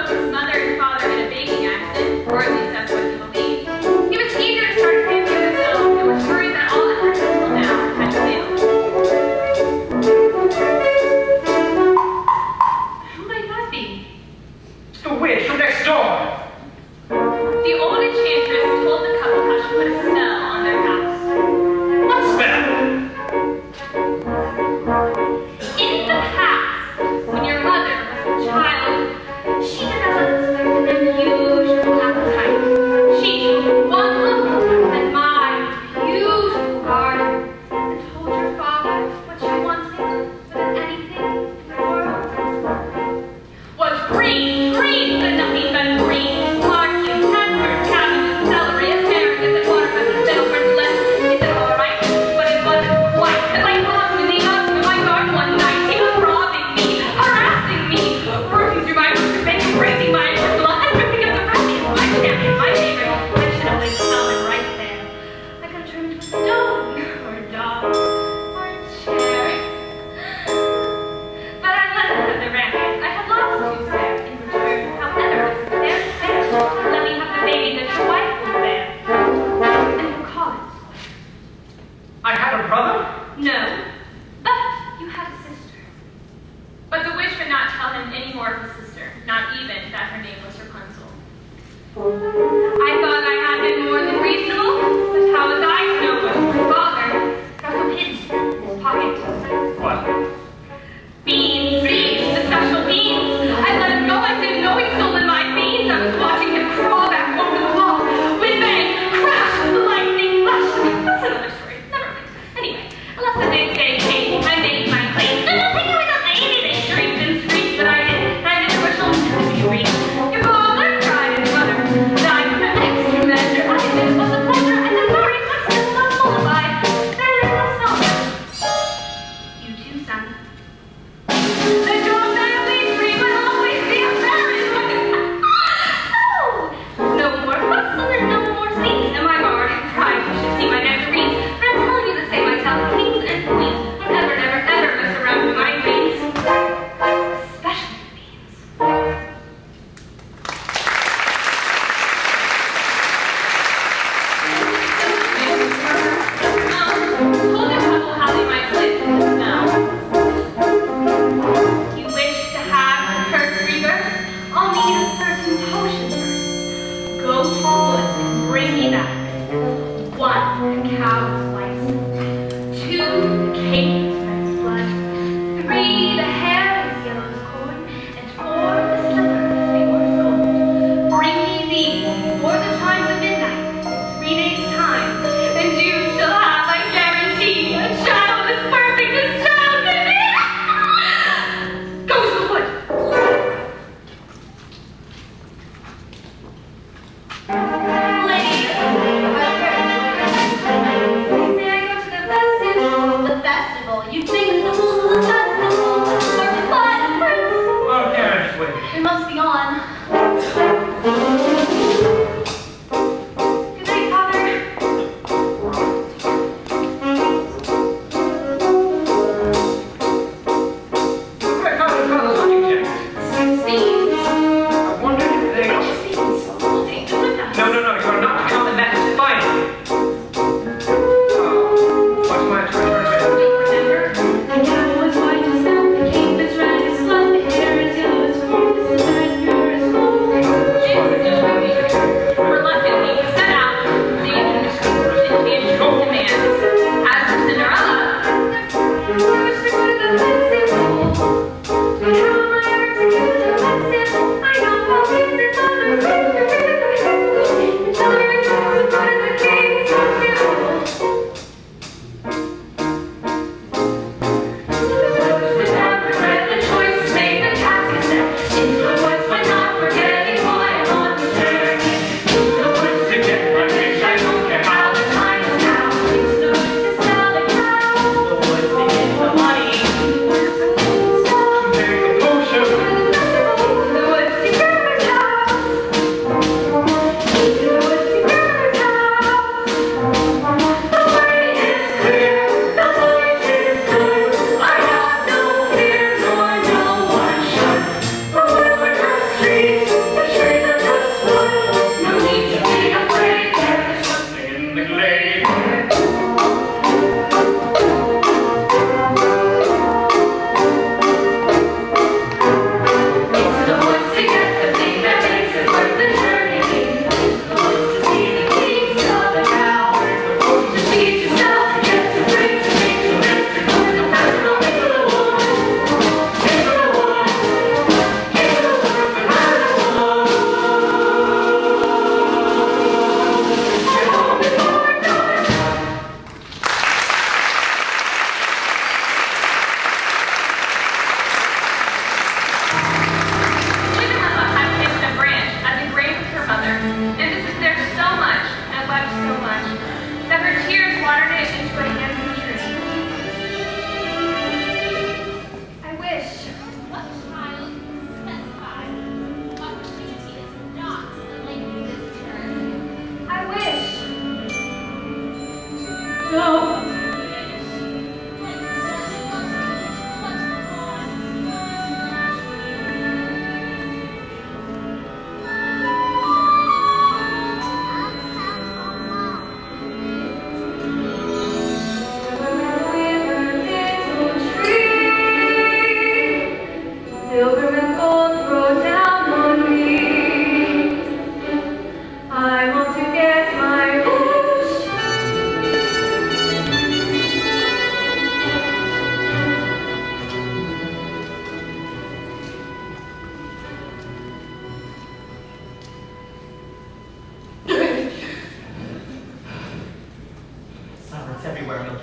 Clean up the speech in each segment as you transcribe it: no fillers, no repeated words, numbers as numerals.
both his mother and father in a baking accident, or at least that's what he believed. He was eager to start a family of his own and was worried that all efforts until now had failed. Who might that be? It's the witch from next door. The old enchantress told the couple how she put a spell on their house. What spell? In the past, when your mother was a child, she developed an unusual appetite. She took one look at my beautiful garden and told your father what she wanted more than anything in the world was green, green, but nothing but green. Parsley, peppers, cabbages, celery, asparagus, and watercresses, fiddleworth, lettuce. Is it all right? But it wasn't quite, 'cause I caught him in the oven in my garden one night. He was robbing me, harassing me, working through my roof and breaking my blood, and ripping up the recipe of my champion, my favorite. I should have laid tell him right there. I could turn into a stone, or a dog, or a chair. But I let them have their rampage. I had lots to spare in return. However, their spare let me have the baby that your wife will bear. And you call it. I had a brother? No, but you had a sister. But the witch would not tell him any more of his sister, not even that her name was Rapunzel. I thought I had been more than reasonable, but how was I to know what my father got some hints in his pocket? What? Beans, the special beans. I let him go. I didn't know he'd stolen my beans. I was watching him crawl back over the wall. With bang, crash, lightning, flash. That's another story. Never mind. Anyway, unless the next day came, I made my claim. And nothing like a lady. They shrieked and screamed, but I didn't. I never wish I'll never be reached. Your father cried his mother. Died from an extra measure. I admit it was a pleasure. And I'm sorry, my son was lullaby. There is no song. You too, son.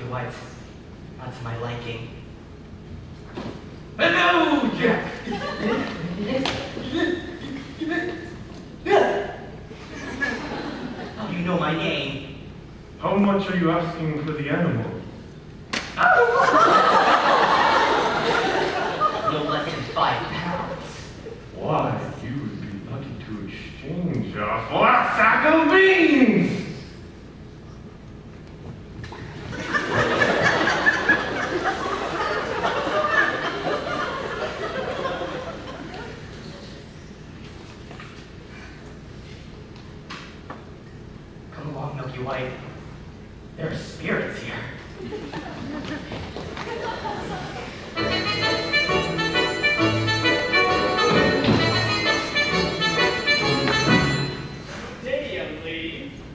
White. Not to my liking. Hello, Jack! How do you know my name? How much are you asking for the animal? No less than 5 pounds. Why, you would be lucky to exchange a flat sack of beans! Come along, Milky White. There are spirits here.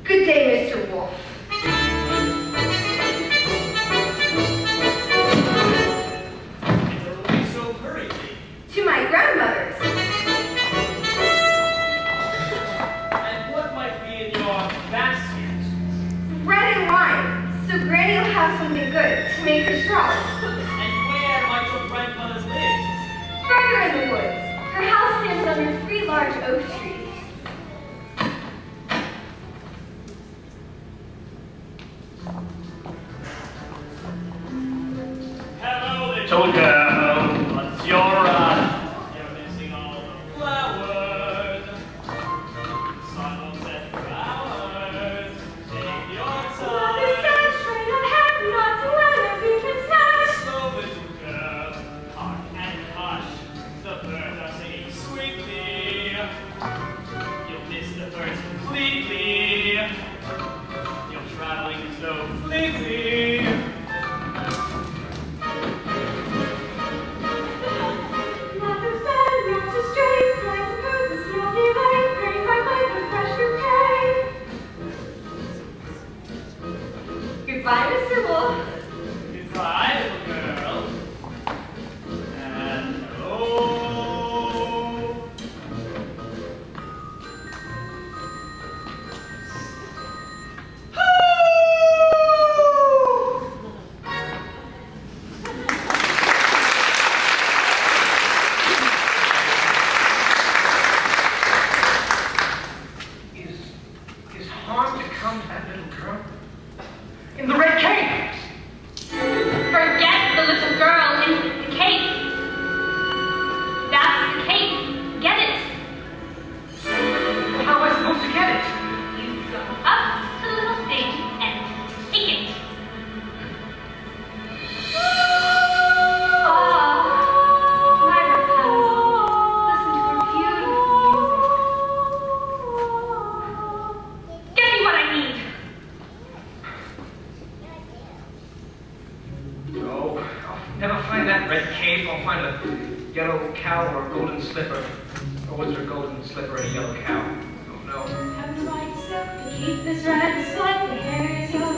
Good day, Mr. Wolf. To my grandmother's. And what might be in your basket? Bread and wine, so Granny will have something good to make her strong. And where might your grandmother live? Further in the woods, her house stands under 3 large oak trees. Hello, Little girl, what's your You're missing all the flowers. Sun will set flowers. Take your Love is time. sunshine of heaven, not to let her be mismatched. Slow, little girl. Hark and hush. The birds are singing sweetly. You'll miss the birds completely. You're traveling so fleetly. Not from sun, not to stray, so I suppose the smoky light bring my life with fresh prey. Goodbye, Mr. Wolf. Goodbye, little girl. And hello. Is harm to come to that little girl? In the red cape! Forget the little girl in the cape. That's the cape. Get it. How am I supposed to get it? You go up to the little thing and take it. Ah, my Rapunzel. Listen to her beautiful music. Get me what I need. No, I'll never find that red cape. I'll find a yellow cow or a golden slipper. Or was there a golden slipper and a yellow cow? I don't know. Heaven's white silk, the cape is red, the spot, the hair is yellow,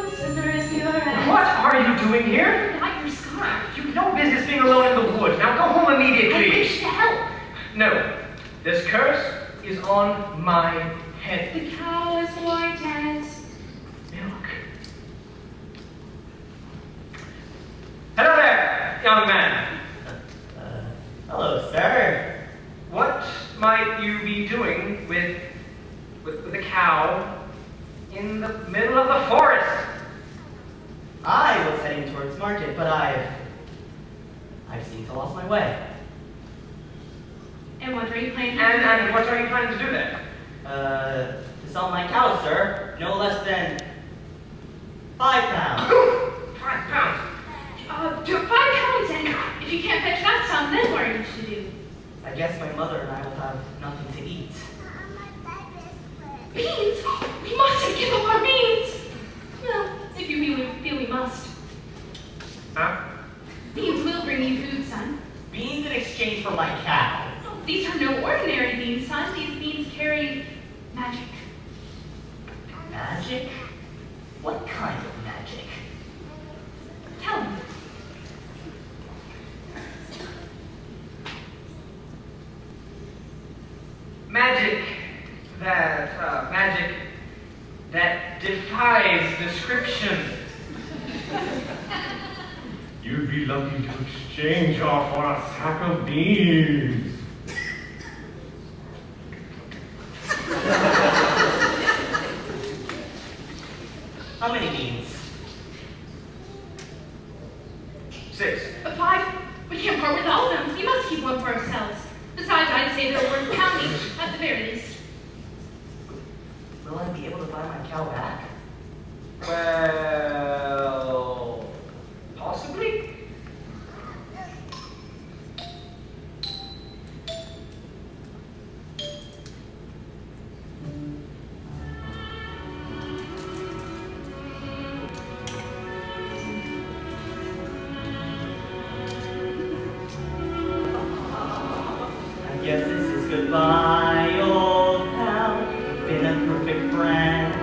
the slipper is pure red. What are you doing here? Not your scarf. You've no business being alone in the wood. Now go home I immediately. wish to help. No, this curse is on my head. The cow is white as Milk. Hello there, young man. Hello, sir. What might you be doing with a cow in the middle of the forest? I was heading towards market, but I've seemed to lost my way. And what are you planning? And what are you planning to do there? To sell my cow, sir. No less than 5 pounds. 5 pounds. 5 pounds, and if you can't fetch that sum, then what are you to do? I guess my mother and I will have nothing to eat. Beans? We mustn't give up our beans! Well, if you really feel we must. Huh? Beans will bring you food, son. Beans in exchange for my cow. These are no ordinary beans, son. These beans carry magic. Magic? What kind of magic? Tell me. Magic that defies description. You'd be lucky to exchange her for a sack of beans. How many beans? 6. 5? We can't part with all of them. We must keep one for ourselves. Besides, I'd say they're worth a pound each, at the very least. Will I be able to buy my cow back? Well, possibly. I guess this is goodbye, old pal. You've been a perfect friend.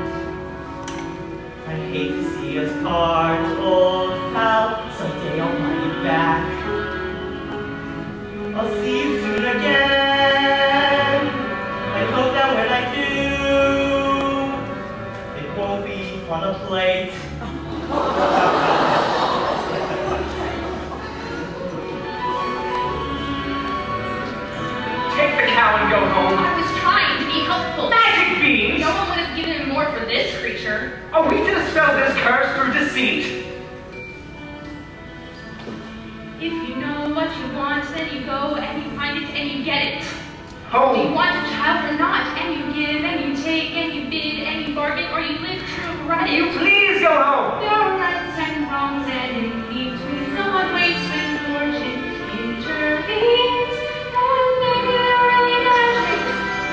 I hate to see us part, old pal. Someday I'll buy you back. I'll see you soon again. I hope that when I do, it won't be on a plate. Take the cow and go home. I was trying to be helpful. Magic beans! No one would have given more for this creature. Are we to dispel this curse through deceit? If you know what you want, then you go and you find it and you get it. Do you Home. want a child or not? And you give and you take and you bid and you bargain, or you live true right. You please go home. There are rights and wrongs and in between. No one waits when fortune intervenes. And maybe they're really magic.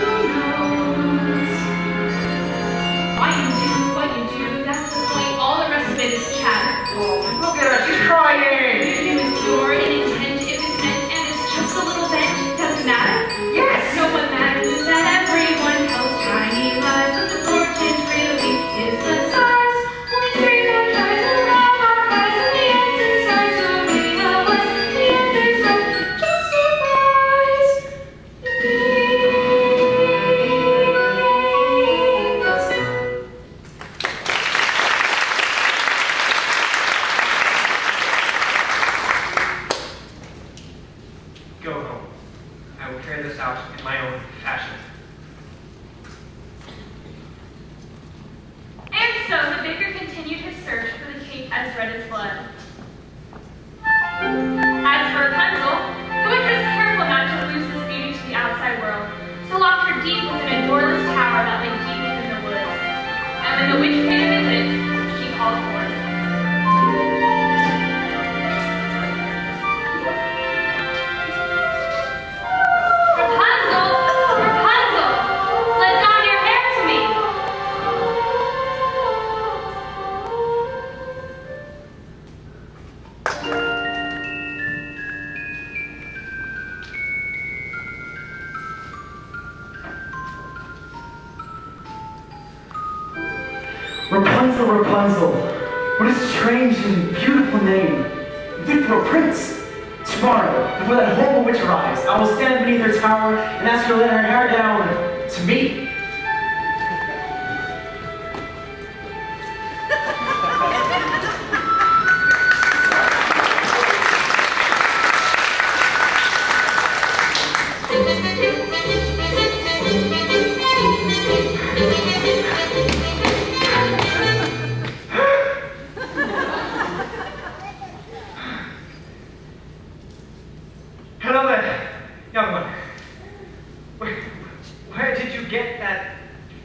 Who knows? Why you do what you do, that's the point. All the rest of it is chatter. Look at her, she's crying. It was pure in intent, it was meant, and it's just a little bit. Doesn't matter. Yes. No, what matters is that everyone tells tiny lies, but the fortune really is the size. Only 3 more tries to rob our eyes, and the answer starts to realize the end is right. Justifies the Go home. I will carry this out in my own fashion. And so the vicar continued his search for the cape as red as blood. As for Rapunzel, the witch was careful not to lose this beauty to the outside world, so locked her deep within a doorless tower that lay deep within the woods. And when the witch paid a visit, she called forth. Rapunzel! Rapunzel! Let down your hair to me! Rapunzel, Rapunzel, what a strange and beautiful name. Fit for a prince. Tomorrow, before that horrible witch arrives, I will stand beneath her tower and ask her to let her hair down to me. Hello there, young one. Where did you get that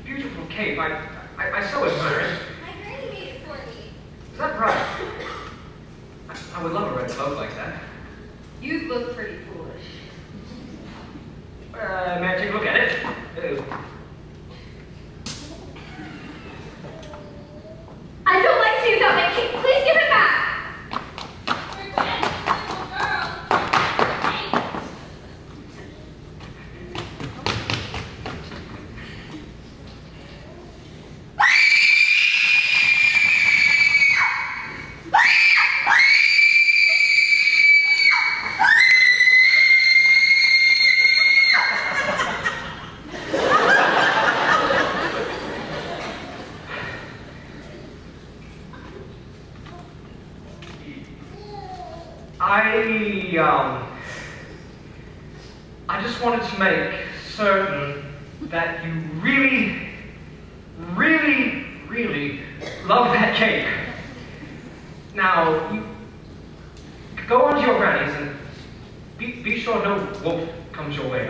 beautiful cape? I so admire it. My granny made it for me. Is that right? I would love a red cloak like that. You look pretty foolish. May I take a look at it? I don't like seeing without my cape. Please give it back. just wanted to make certain that you really, really, really love that cake. Now, you go on to your granny's and be sure no wolf comes your way.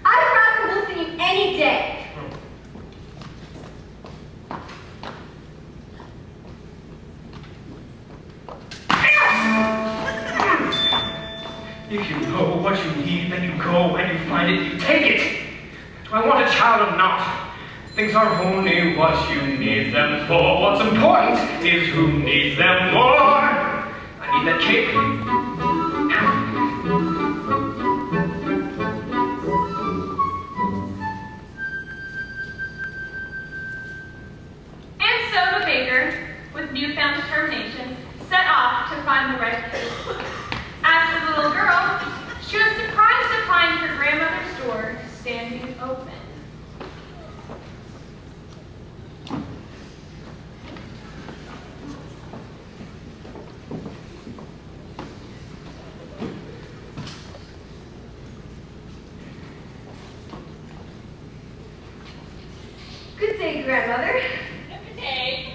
I'd rather wolf than you any day. If you know what you need, then you go, and you find it, you take it. Do I want a child or not? Things are only what you need them for. What's important is who needs them more. I need that cake. And so the baker, with newfound determination, set off to find the red cake. As for the little girl, she was surprised to find her grandmother's door standing open. Good day, grandmother. Good day.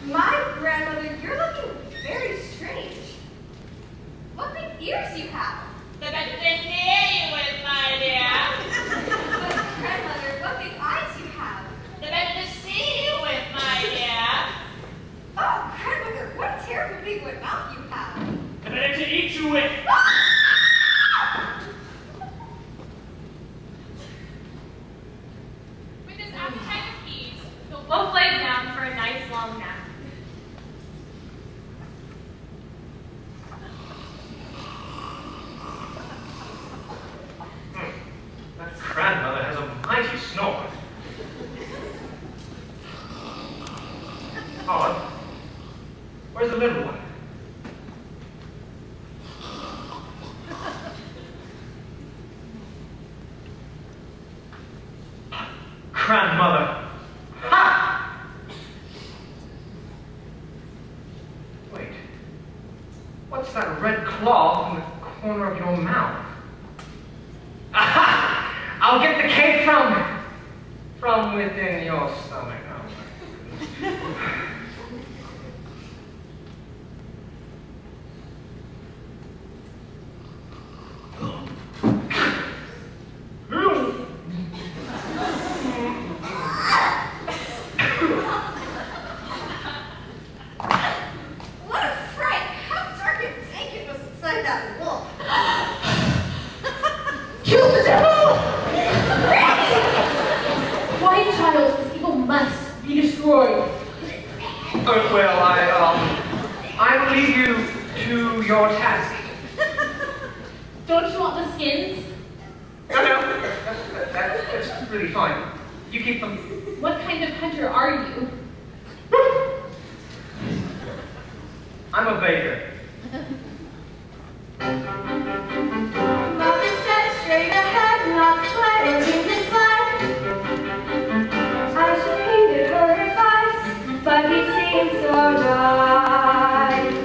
My grandmother, you're looking very strange. What big ears you have. The better to hear you with, my dear. But grandmother, what big eyes you have. The better to see you with, my dear. Oh, grandmother, what a terrible big one mouth you have. The better to eat you with. With his appetite appeased, the wolf lay down for a nice long nap. That grandmother has a mighty snore. Odd. Where's the little one? Grandmother. Ha! Wait. What's that red claw in the corner of your mouth? Aha! I'll get the cake from within your stomach. What a fright! How dark and dank it was inside that wolf. Kill the devil! Quiet, child. This evil must be destroyed. Well, I will leave you to your task. Don't you want the skins? No, that's really fine. You keep them. What kind of hunter are you? I'm a baker. Mother said straight ahead, not to let it in his life. I should heed her advice, but he seemed so nice.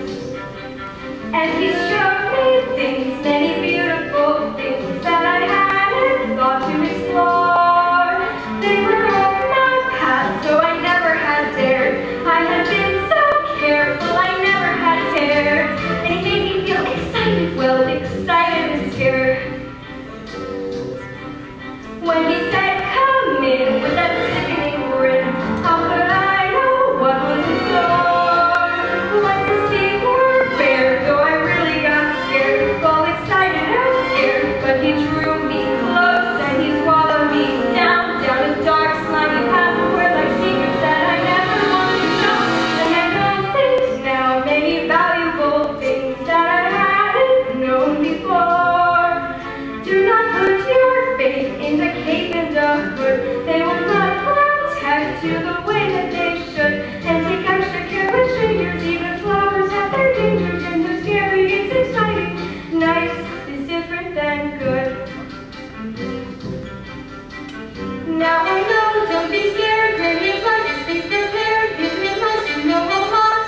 And he showed me things, many beautiful things that I hadn't thought to explore. They were on my path, so I never had dared. I had been so careful, I never had dared. And it made me feel excited, well, excited and scared. When he said, come in, with that sickening grin, how could I know what was in store? Once his teeth were bare, though I really got scared, all excited and scared. But he drew me close and he swallowed me down a dark, slimy path where like secrets that I never wanted to know. And I know things now, many valuable things that I hadn't known before. Do not put your faith in the cape and the hood. They will not protect you the way that they should. And take extra care with strangers, even flowers have their dangers. And they're scary, it's exciting. Nice is different than good. Now I know, don't be scared. Granny is right, just be prepared. Give me advice, you know a lot.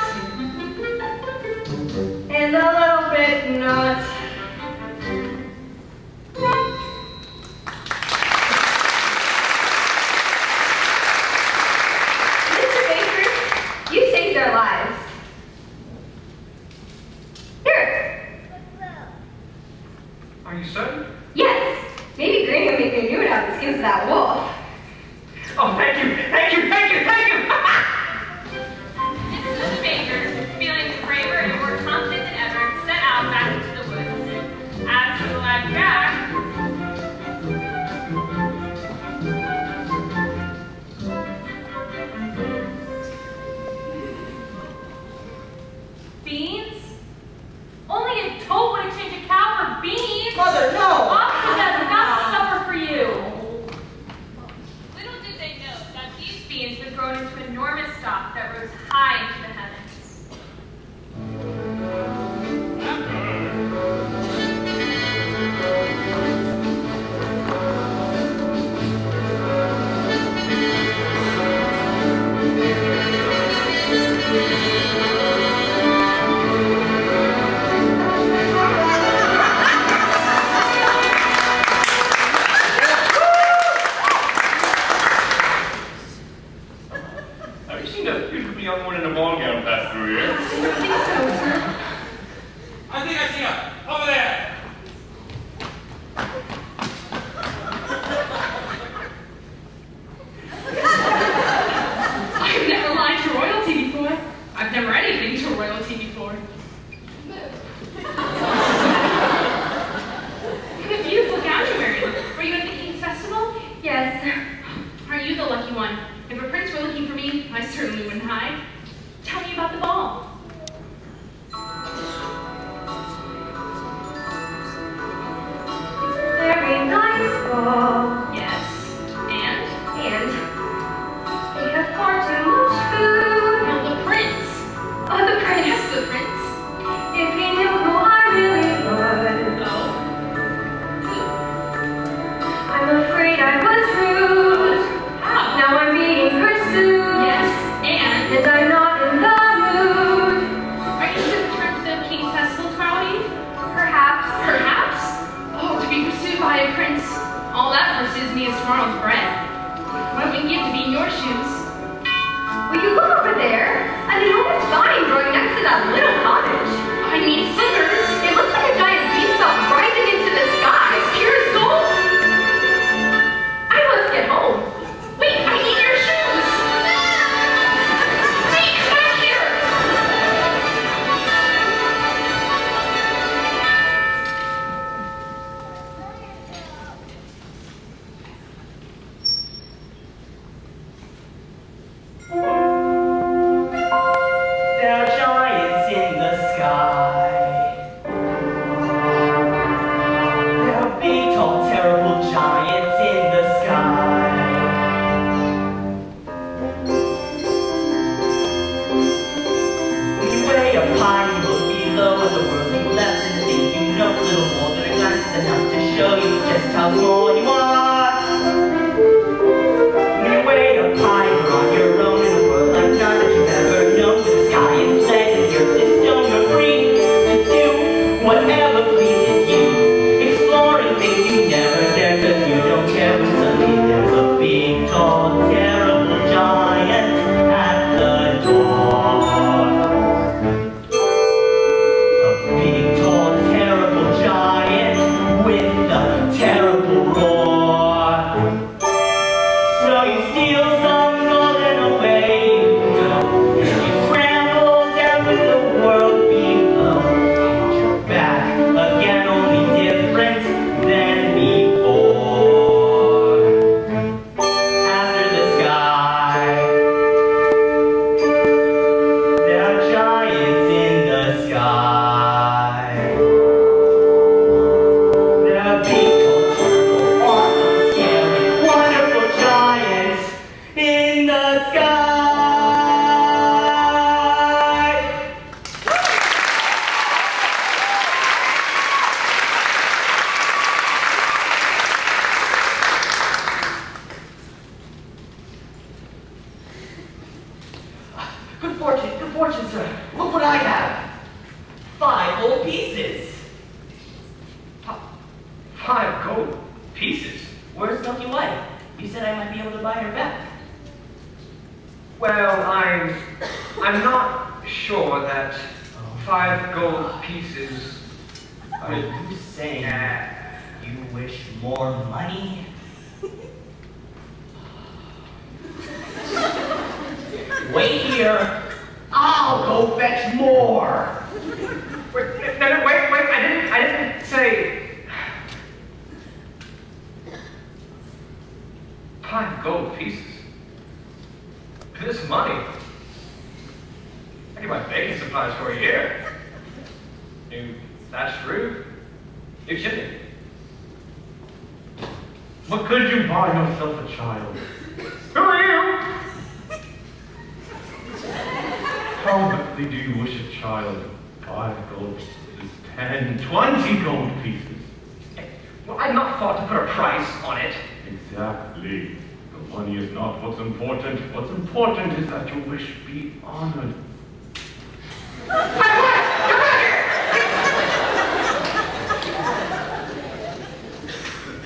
And a little bit not. concerned? Yes, maybe Granny will make me a new one out of the skins of that wolf. Oh, thank you, thank you, thank you, thank you! Mrs. Baker, feeling braver and more confident than ever, set out back into the woods. As for the lad Jack, beans? Only a toad would exchange a cow for beans! Mother, no! Off to them, got supper for you! Little did they know that these beans would grow into enormous stalk that rose high into the heavens. Have you seen a beautiful young woman in a ball gown pass through here? I think I see her. Over there. I've never lied to royalty before. I've never anything to royalty before. What a beautiful gown you're wearing. Were you at the King's Festival? Yes. Are you the lucky one? If a prince were looking for me, I certainly wouldn't hide. Tell me about the ball. Very nice ball. Yes. And? And they have far too much food. No, the prince. Oh, the prince. Yes, the prince. If he knew who I really was. Oh. I'm afraid I was rude. How? Now I'm being pursued. Yes. And? And I'm not in the mood. Are you sure to return to the King's Festival tomorrow Eve? Perhaps. Perhaps? Oh, to be pursued by a prince. All that pursues me is tomorrow's bread. What would we give to be in your shoes? Will you look over there? An enormous vine growing next to that little cottage. I need scissors. It looks like a giant beanstalk rising into the sky. It's pure as gold. I must get home. Wait, I need your shoes. Wait, come back here. There are giants in the sky. There are big, tall, terrible giants in the sky. When you weigh up high, you look below at the world you left and think you know a little more than a glance enough to show you just how small you are. When you weigh up high, you're on your own in a world like none that you've ever known. The sky is lead and the earth is stone. You're free to do whatever pleases you. Exploring things you never dared, 'cause you don't care when suddenly there's a big, tall, terrible giant at the door. A big, tall, terrible giant with a terrible roar. So you steal some golden away, you scramble down with the world below. You're back again, only different than before. After the sky, there are giants in the sky. There are big, tall, terrible, awesome, scary, wonderful giants in the sky. Good fortune, sir. Look what I have. 5 gold pieces. 5 gold pieces? Where's Milky White? You said I might be able to buy her back. Well, I'm not sure that 5 gold pieces Are you saying? More money? Wait here. I'll go fetch more. Wait, I didn't say... 5 gold pieces. This money. I get my baking supplies for a year. That's true. You're kidding. What could you buy yourself a child? Who are you? How badly do you wish a child? 5 gold pieces, 10, 20 gold pieces. Well, I've not thought to put a price on it. Exactly. The money is not what's important. What's important is that your wish be honored.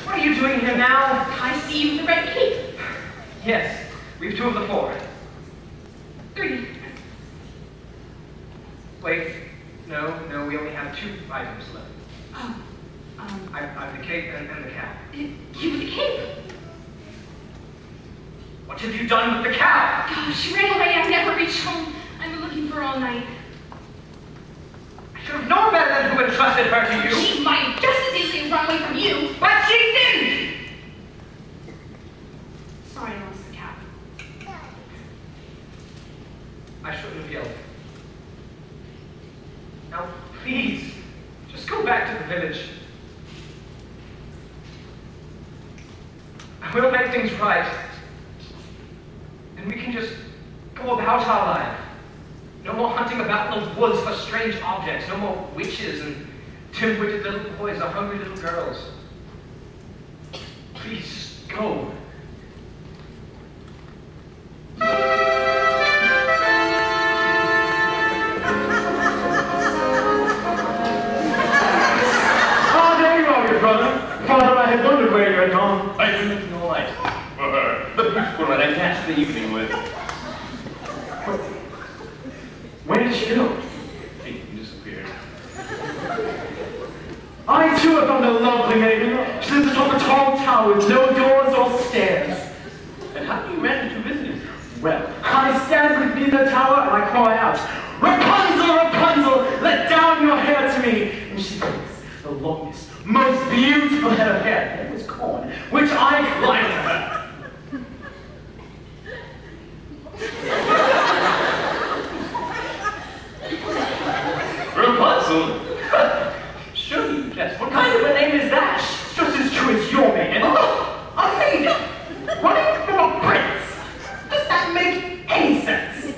What are you doing here now? I see you with the red cape. Yes, we've 2 of the 4. 3. Wait, no, we only have 2 items left. Oh, I've the cape and the cow. you with the cape. What have you done with the cow? Oh, she ran away. I've never reached home. I've been looking for her all night. I should have known better than to entrusted her to you. She might just as easily run away from you. But she didn't! Sorry, I lost the cow. I shouldn't have yelled. Now, please, just go back to the village. We'll make things right. And we can just go about our life. No more hunting about in the woods for strange objects. No more witches and dim-witted little boys or hungry little girls. Please, just go. Ah, there you are, your brother. Father, I had wondered where you had gone. I've been looking all night for her, the beautiful one I danced the evening with. Where did she go? She disappeared. I too have found a lovely maiden. She lives atop a tall tower with no doors or stairs. And how do you manage to visit it? Well, I stand beneath the tower and I cry out, Rapunzel, Rapunzel, let down your hair to me. And she brings the longest, most beautiful head of hair, it was corn, which I climb to her. Rapunzel? Surely you jest. What kind of a name is that? It's just as true as your maiden. Oh, a maiden! Running from a prince! Does that make any sense?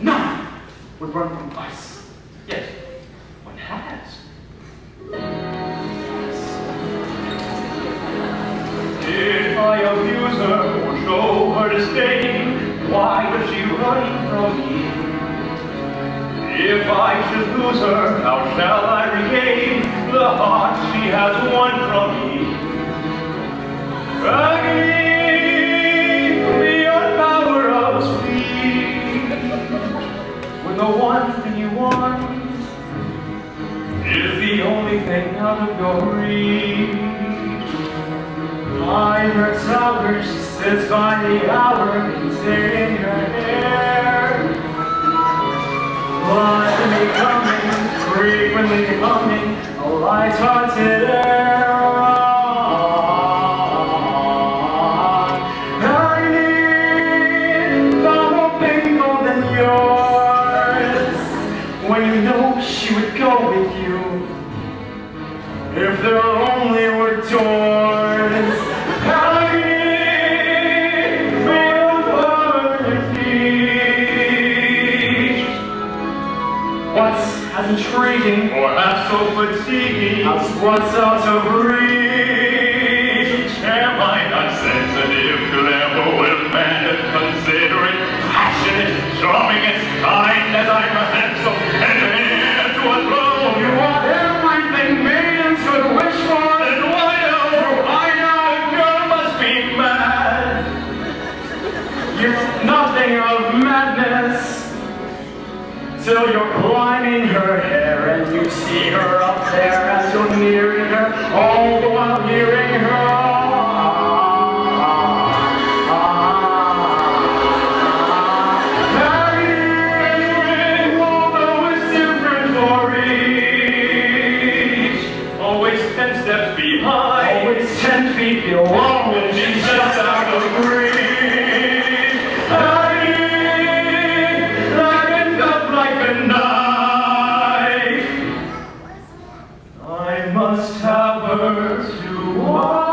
None would run from us. Yes, one has. If I abuse her or show her disdain, why was she running from me? If I should lose her, how shall I regain the heart she has won from me? Agony, beyond power of speech, when the one thing you want is the only thing out of your reach. By her tower, she sits by the hour, containing her hair. Quietly coming, frequently humming, a light-hearted air. I need far more painful than yours, when you know she would go with you, if there only were doors. What's as intriguing, Or half so fatiguing, as what's out of reach. am I not sensitive to them who will man and considerate, passionate, charming, as kind as I'm a handsome and heir to a throne? You are everything maidens could wish for. Then why not? I know The girl must be mad. you're nothing of madness till you're climbing her hair and you see her up there as you're nearing her, all the while hearing her 10 steps behind. Always 10 feet below. When she's just out of reach. Hanging like a cup, like a knife. I must have her to wife.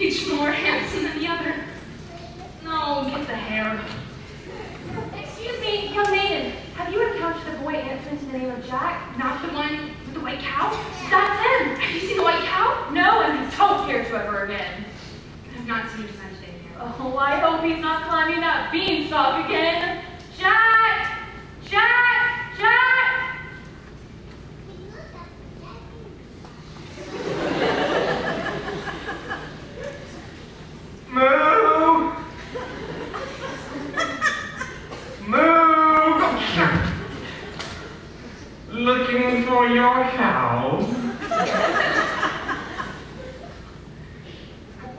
Each more handsome than the other. No, get the hair. Excuse me, young maiden. Have you encountered a boy answering to the name of Jack? Not the one with the white cow? That's him! Have you seen the white cow? No, and I don't care to ever again. I have not seen him since I've stayed here. Oh, I hope he's not climbing that beanstalk again. Jack! Jack! Jack! Moo! Moo! Looking for your cow?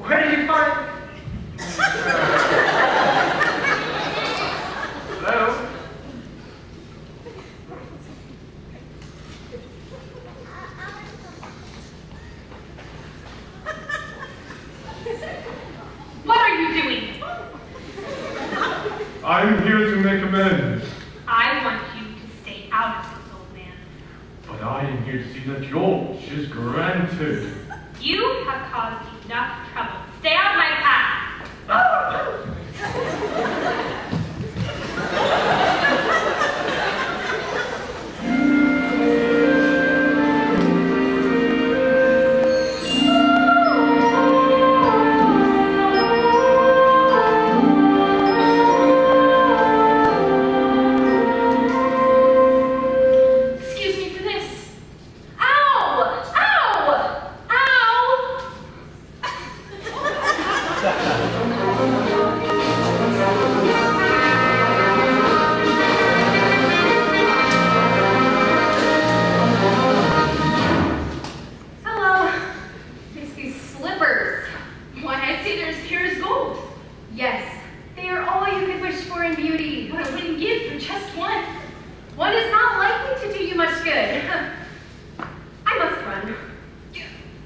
Where did you find... Hello? What are you doing? I'm here to make amends. I want you to stay out of this, old man. But I am here to see that your wish is granted. You have caused enough trouble. Stay out of my path. Excuse me for this. Ow! Ow! Ow! Hello. It's these slippers. Why, I'd say they're as pure as gold. Yes, they are all you could wish for in beauty. What I wouldn't give for just one. One is not likely to do you much good. I must run.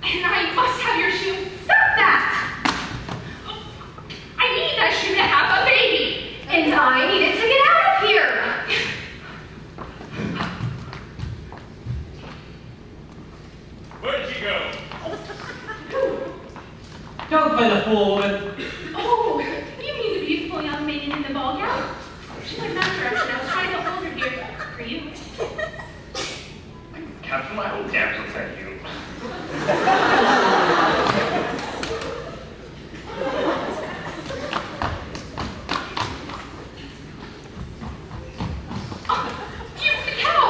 And I must have your shoe. Stop that! I need that shoe to have a baby. And I need it to get out of here! Where'd you go? Don't play the fool, woman. Oh, you mean the beautiful young maiden in the ball gown? She went that direction. I was trying to hold her here for you. Captain, my old damsel, thank you. You the cow!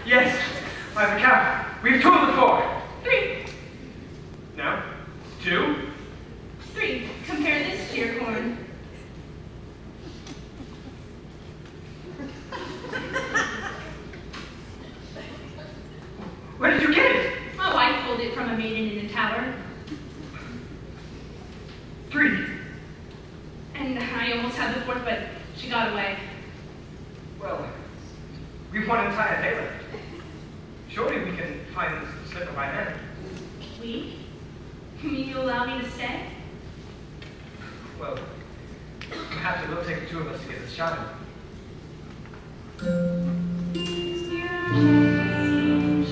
Yes, I'm the cow. We've toured before. 3, No? 2? 3. Compare this to your corn. Where did you get it? My wife pulled it from a maiden in the tower. 3. And I almost had the 4th, but she got away. Well, we've one entire day left. Surely we can find the slipper by then. We? You mean you allow me to stay? Well, perhaps it will take the two of us to get this shot in.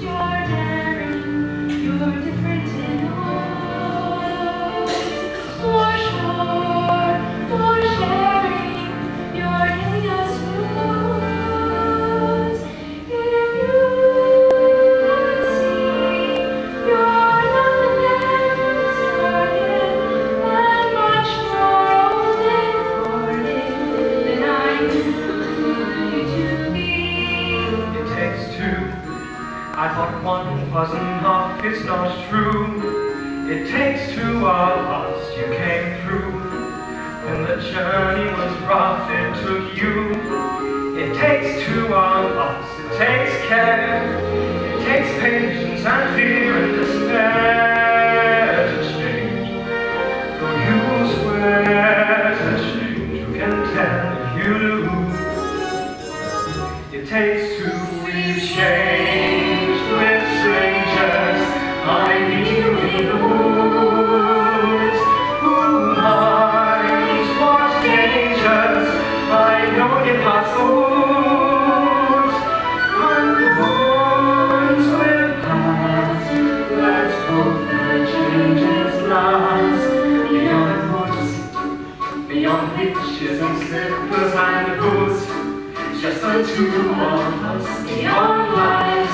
You're daring, you're different in all. More sure, more sharing, you're giving us roots. If you see, you're not the man who started, and much more open-hearted than I knew you to be. It takes two. I thought one was enough, it's not true. It takes two of us, you came through. and the journey was rough, it took you. It takes two of us, it takes care, it takes patience and fear and despair to change. Though you swear to change, you can tell if you do. It takes two, we've changed with strangers, hiding in the woods. Who hides what dangers, I know it must lose. And once we're past, let's hope the changes last. Beyond woods, beyond witches and slippers and boots, just the two of us, beyond lies,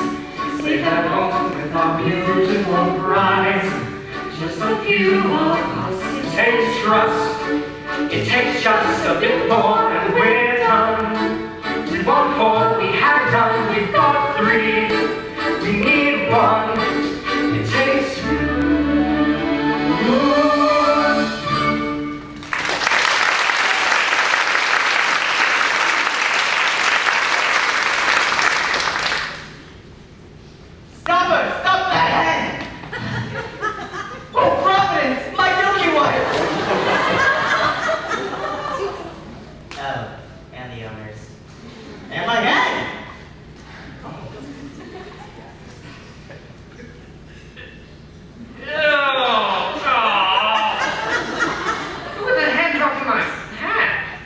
safe at home with our beautiful prize. Just a few of us, it takes trust, it takes just a bit more and we're done. We want four, we have none, we've got three, we need one, it takes two. Stop her! Stop that head! Oh, Providence! My Milky White! Oh, and the owners. And my head! Look at that head dropping my hat.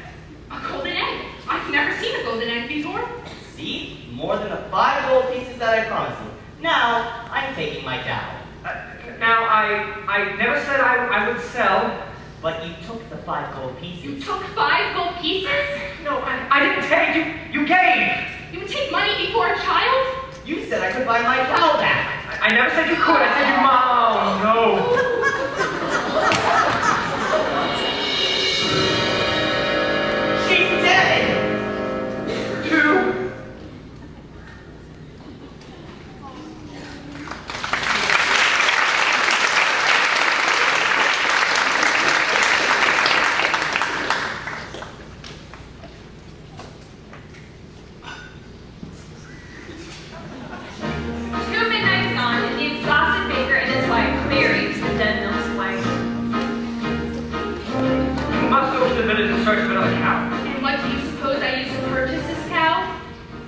A golden egg. I've never seen a golden egg before. See? More than the 5 gold pieces that I promised you. Now, I'm taking my cow. Now, I never said I would sell. But you took the 5 gold You pieces. took 5 gold pieces? No, I didn't take you. You gave. You would take money before a child? You said I could buy my cow back. I never said you could. I said you might. Oh, no. She's dead! 2. Two midnights gone, and the exhausted baker and his wife buried the dead Milky White. You must go to the village and search for another cow. And what do you suppose I used to purchase this cow?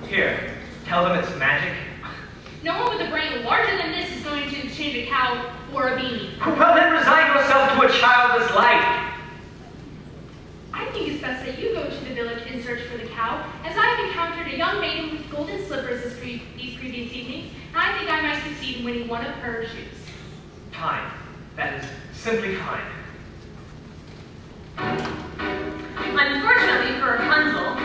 Here, tell them it's magic. No one with a brain larger than this is going to exchange a cow for a beanie. Well, then resign yourself to a childless life. I think it's best that you go to the village and search for the cow, as I have encountered a young maiden with golden slippers these previous evenings, and I think I might succeed in winning one of her shoes. Fine. That is simply fine. Unfortunately for Rapunzel,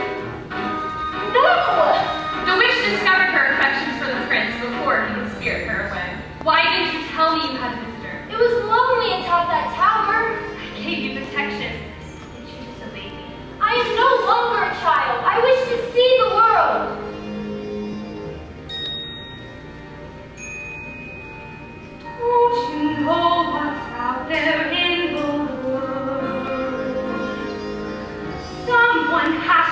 the witch discovered her affections for the prince before he could spirit her away. Why didn't you tell me you had a visitor? It was lonely atop that tower. I gave you protection. Did you disobey me? I am no longer a child. I wish to see the world. Don't you know what's out there in the world? Someone has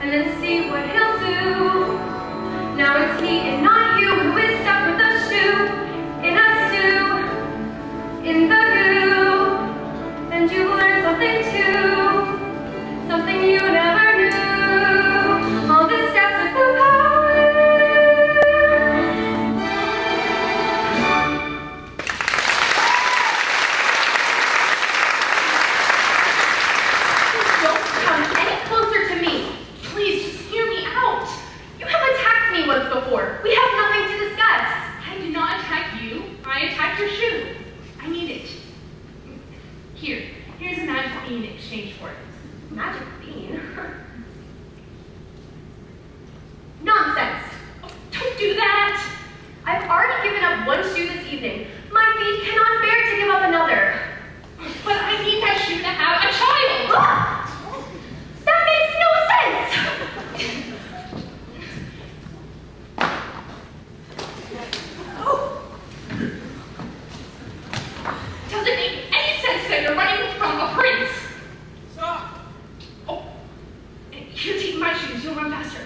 and then see what he'll do. Now it's he and not you who is stuck with a shoe in a stew, in the goo. And you learn something too, something you never knew. All the steps of the power. Don't come any closer to me. Please, just hear me out. You have attacked me once before. We have nothing to discuss. I did not attack you. I attacked your shoe. I need it. Here's a magic bean in exchange for it. Magic bean? Nonsense. Oh, don't do that. I've already given up one shoe this evening. My feet cannot bear to give up another. But I need that shoe to have a child. Ah! That makes no sense! Doesn't make any sense that you're running from a prince. Stop! Oh, you take my shoes, you'll run faster.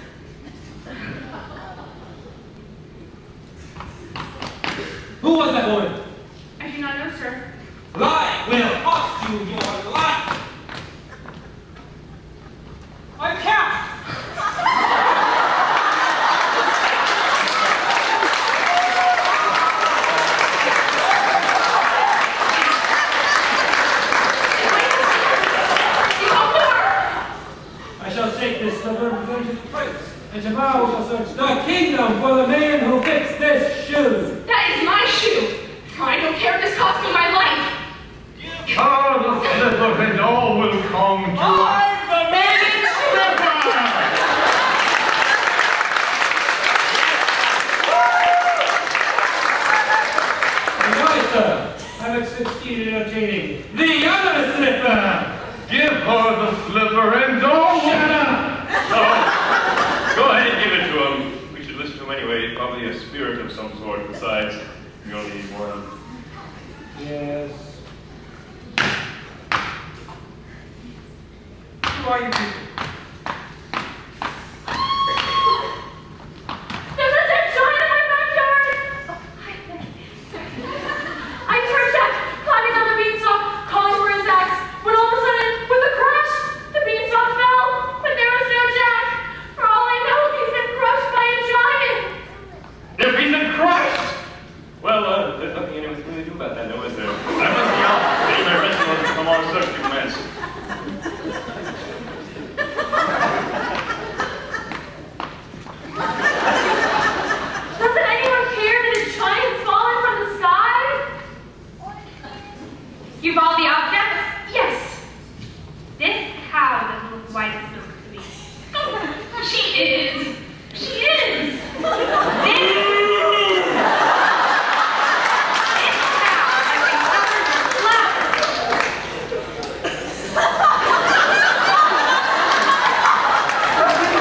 Who was that woman? I do not know, sir. Lie will cost you your life. I can't. I shall take this slipper and bring it to the prince, and tomorrow we shall search the kingdom for the man who fixed this shoe. That is my shoe. I don't care if this costs me my life. Ah, the slipper and all will come to I'm the maiden slipper! Right, sir. I've succeeded in obtaining the other slipper. Give her the slipper and don't Shut up! Go ahead and give it to him. We should listen to him anyway. He's probably a spirit of some sort. Besides, we only need one. Yes. Who are you people? There's a dead giant in my backyard! Oh, hi there. I turned back, climbing on the beanstalk, calling for his axe, when all of a sudden, with a crash, the beanstalk fell, but there was no Jack. For all I know, he's been crushed by a giant. If he's been crushed! Well, there's nothing anyone can really do about that, though, is there? I must be out. Taking my rest and come on search to commence. Doesn't anyone care that a giant's fallen from the sky? You've all the objects? Yes, This cow doesn't look white as milk to me. she is. She is. This cow has been covered in flour.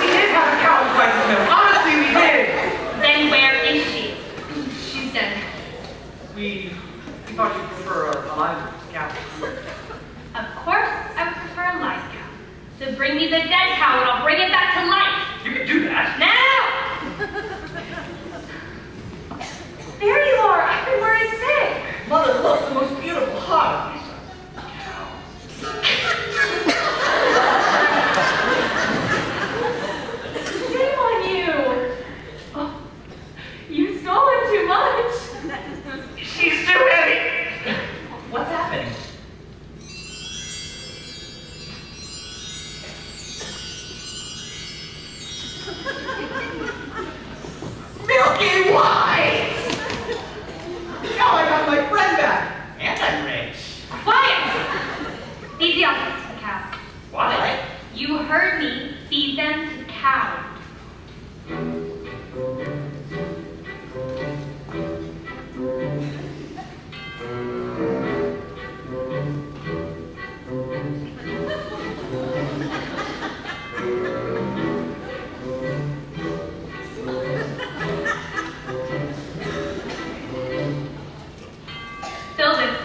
We did have a cow with white milk. Honestly, we did. Then where is she? She's dead. We thought you'd prefer a live cow. Of course, I would prefer a live cow. So bring me the dead cow and I'll bring it back to life. You can do that. Now! There you are. I've been worried sick. Mother, look, the most beautiful heart. Shame on you. Oh, you've stolen too much. She's too heavy. What's happening? Milky White! Now I got my friend back, and I'm rich. Quiet! Feed the objects to the cow. What? You heard me. Feed them to the cow. Fill this.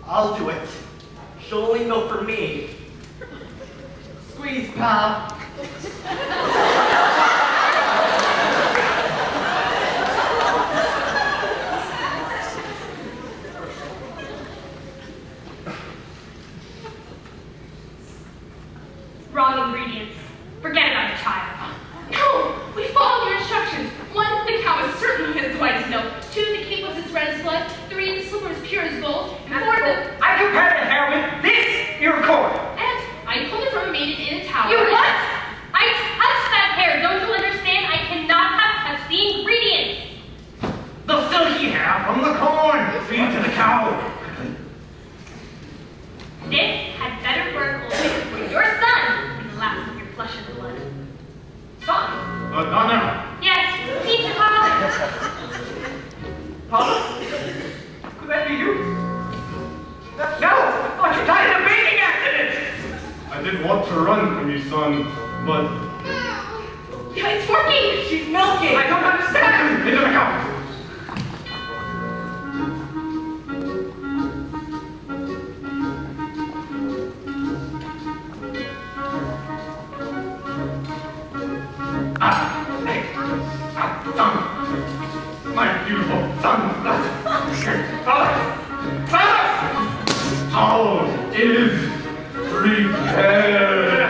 I'll do it. She'll only milk for me. Squeeze, pal. Wrong ingredients. Forget about it, child. No! We followed your instructions. 1, the cow is certainly as white as milk. 2, the cape was as red as blood. 3, the slipper was pure as gold. And 4, I compared the hair with this ear cord. And I pulled it from a maiden in a tower. You what? I touched that hair. Don't you understand? I cannot have touched the ingredients. The silky hair from the corn. Feed to the cow. This had better work for your son than the last of your flesh and blood. Son! Donna. Yes, feed your father. Father? Could that be you? No! I thought you died in a bathing accident! I did want to run from you, son, but... Yeah, it's working! She's milking! I don't understand! Into the cow. Son! My beautiful son! Father! Father! All is prepared!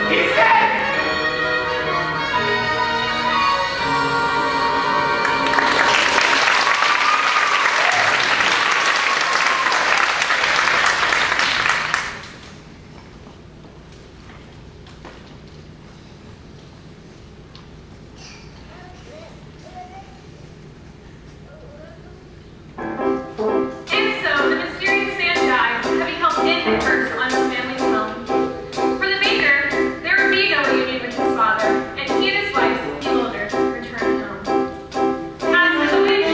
He's dead! And so, the mysterious man died, having helped end the curse on his family's home. For the baker, there would be no reunion with his father, and he and his wife, bewildered, returned home. As for the witch,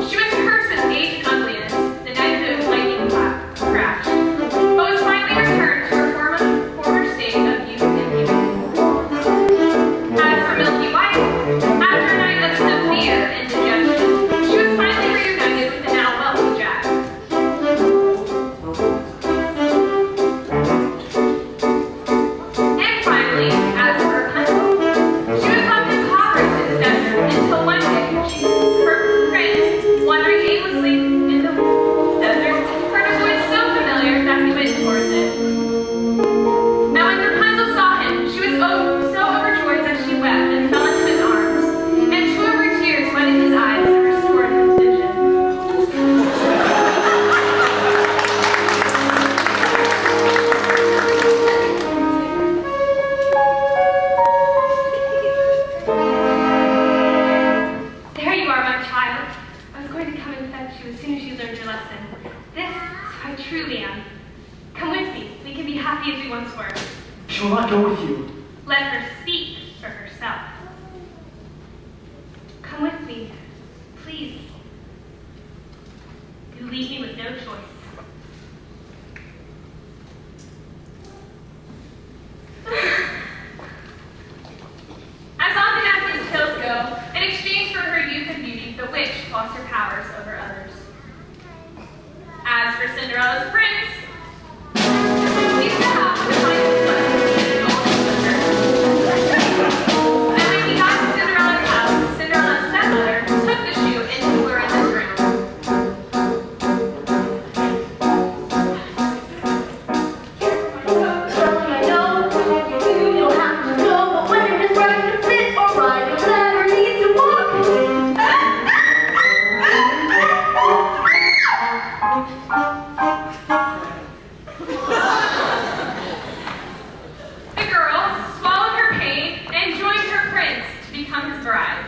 she was cursed with age and ugliness, the night of lightning crash, but was finally returned to her former state of youth and beauty. As for Milky White, after a night of severe indigestion, she was finally reunited with the now wealthy Jack. And finally, as for Rapunzel, she was left impoverished in the desert until one day, her prince, wandering aimlessly in the desert, heard a voice so familiar that he went towards it. Now when Rapunzel saw him, she was so overjoyed that she wept and fell into his arms, and 2 of her tears wetted his eyes and restored his vision. There you are, my child. I was going to come and fetch you as soon as you learned your lesson. This is who I truly am. Come with me. We can be happy as we once were. She will not go with you. Let her speak for herself. Come with me, please. You leave me with no choice. As often as these tales go, in exchange for her youth and beauty, the witch lost her powers over others. As for Cinderella's prince, he set out to find his mother in a golden slipper. And when he got to Cinderella's house, Cinderella's stepmother took the shoe into Florinda's room. The girl swallowed her pain and joined her prince to become his bride.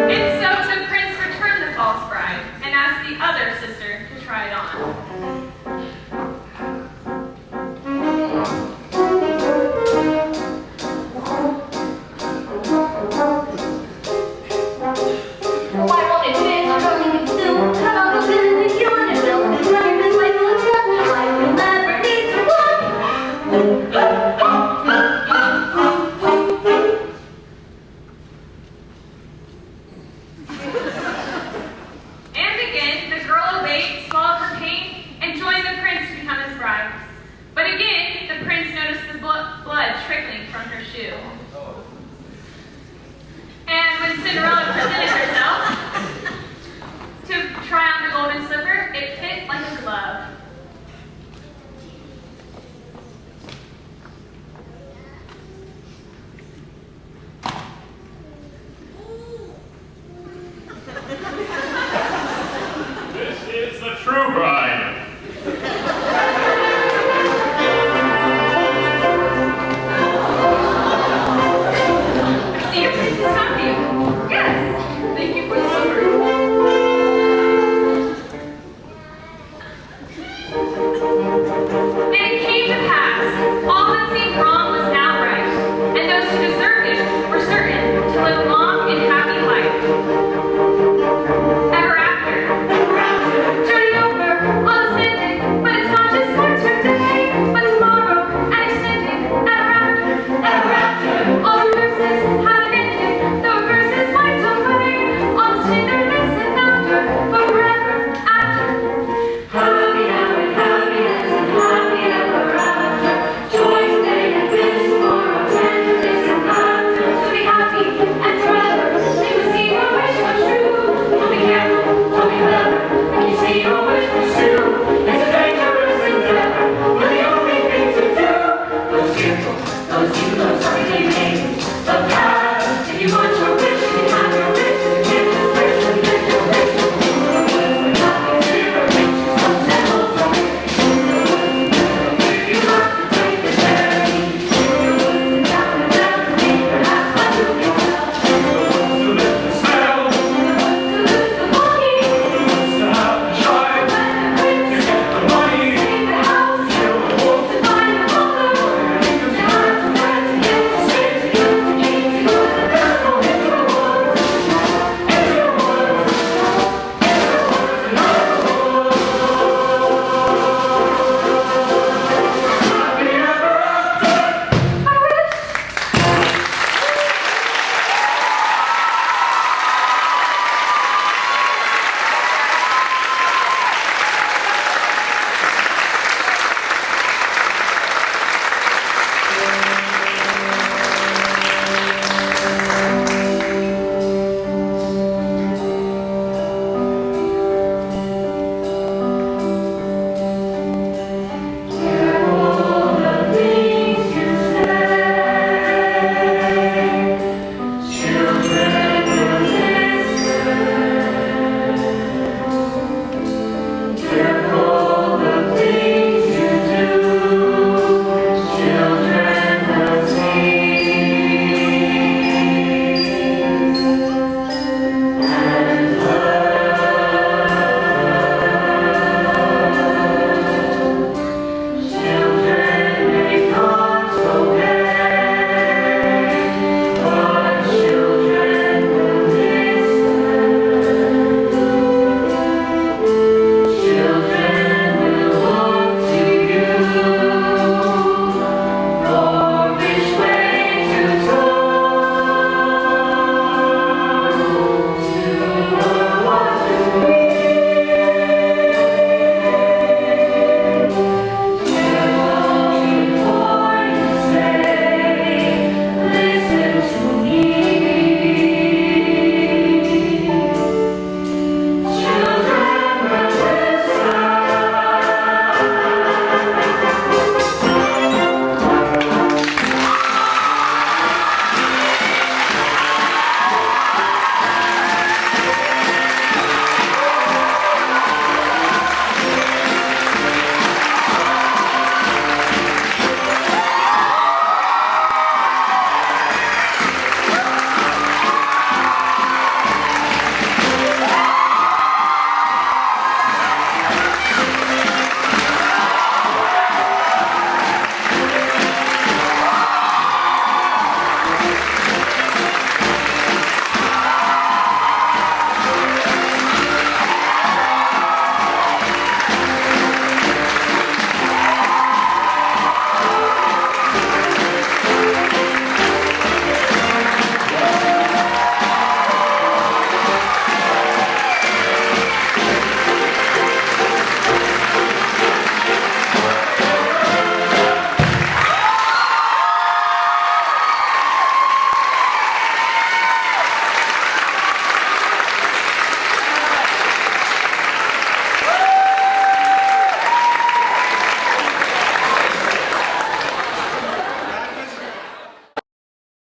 And so the prince true bride.